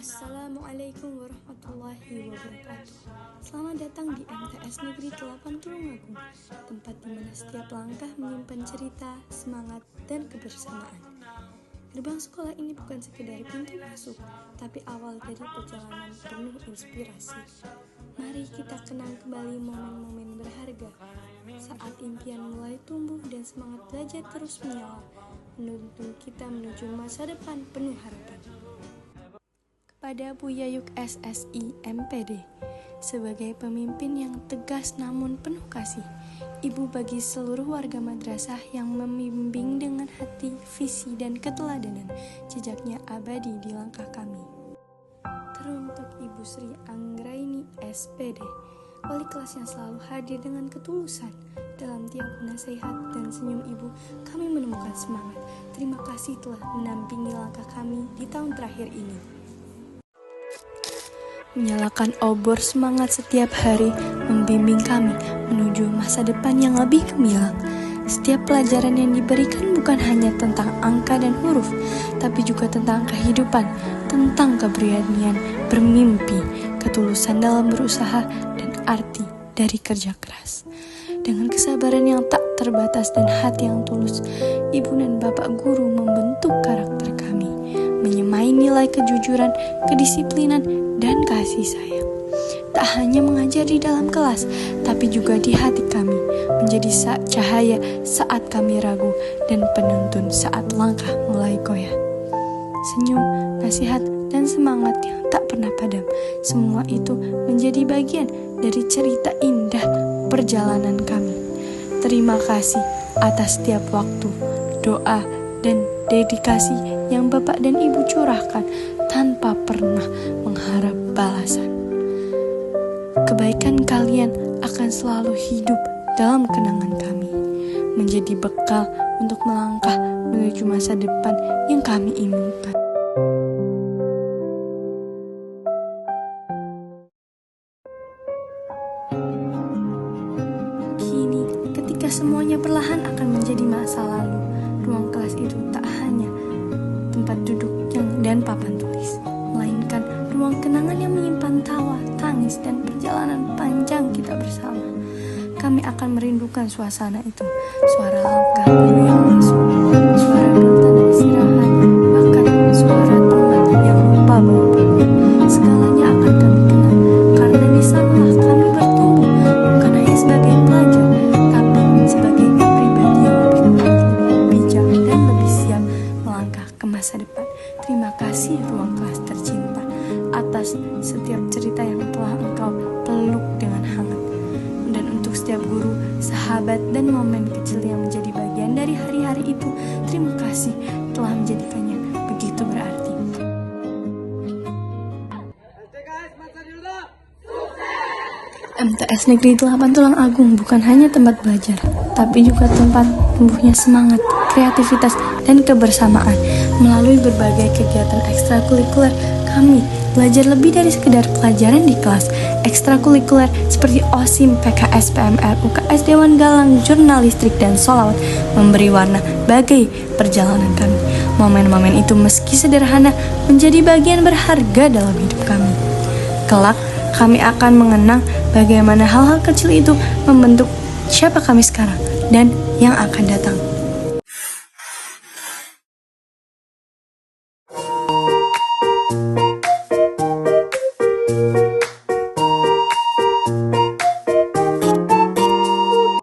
Assalamualaikum warahmatullahi wabarakatuh. Selamat datang di MTS Negeri 8 Tulungagung, tempat di mana setiap langkah menyimpan cerita, semangat, dan kebersamaan. Gerbang sekolah ini bukan sekedar pintu masuk, tapi awal dari perjalanan penuh inspirasi. Mari kita kenang kembali momen-momen berharga saat impian mulai tumbuh dan semangat belajar terus menyala, menuntun kita menuju masa depan penuh harapan. Kepada Bu Yayuk SSI MPD, sebagai pemimpin yang tegas namun penuh kasih, ibu bagi seluruh warga madrasah yang membimbing dengan hati, visi, dan keteladanan, jejaknya abadi di langkah kami. Teruntuk Ibu Sri Anggraini SPD, wali kelas yang selalu hadir dengan ketulusan, dalam tiap nasihat dan senyum ibu, kami menemukan semangat. Terima kasih telah mendampingi langkah kami di tahun terakhir ini. Menyalakan obor semangat setiap hari, membimbing kami menuju masa depan yang lebih gemilang. Setiap pelajaran yang diberikan bukan hanya tentang angka dan huruf, tapi juga tentang kehidupan, tentang keberanian bermimpi, ketulusan dalam berusaha, dan arti dari kerja keras. Dengan kesabaran yang tak terbatas dan hati yang tulus, ibu dan bapak guru membentuk karakter kami, menyemai nilai kejujuran, kedisiplinan, dan kasih sayang. Tak hanya mengajar di dalam kelas, tapi juga di hati kami, menjadi cahaya saat kami ragu dan penuntun saat langkah mulai goyah. Senyum, nasihat, dan semangat yang tak pernah padam, semua itu menjadi bagian dari cerita indah perjalanan kami. Terima kasih atas setiap waktu, doa, dan dedikasi yang Bapak dan Ibu curahkan tanpa pernah mengharap balasan. Kebaikan kalian akan selalu hidup dalam kenangan kami, menjadi bekal untuk melangkah menuju masa depan yang kami inginkan. Kini, ketika semuanya perlahan akan menjadi masa lalu, ruang kelas itu tak hanya tempat duduk dan papan tulis, melainkan ruang kenangan yang menyimpan tawa, tangis, dan perjalanan panjang kita bersama. Kami akan merindukan suasana itu, suara langkah guru yang masuk, suara bel tanda istirahat, bahkan suara teman yang lupa bawa buku. Segalanya akan kami kenal, karena di sanalah kami bertumbuh, bukan hanya sebagai pelajar, tapi sebagai pribadi yang lebih kuat, lebih bijak, dan lebih siap melangkah ke masa depan. Terima kasih ruang kelas tercinta atas setiap cerita yang telah engkau peluk dengan hangat. Dan untuk setiap guru, sahabat, dan momen kecil yang menjadi bagian dari hari-hari itu, terima kasih telah menjadikannya begitu berarti. MTS Negeri 8 Tulungagung bukan hanya tempat belajar, tapi juga tempat tumbuhnya semangat, kreativitas, dan kebersamaan. Melalui berbagai kegiatan ekstrakurikuler, kami belajar lebih dari sekedar pelajaran di kelas. Ekstrakurikuler seperti OSIM, PKS, PMR, UKS, Dewan Galang, Jurnalistik, dan Sholawat memberi warna bagai perjalanan kami. Momen-momen itu meski sederhana menjadi bagian berharga dalam hidup kami. Kelak, kami akan mengenang bagaimana hal-hal kecil itu membentuk siapa kami sekarang dan yang akan datang.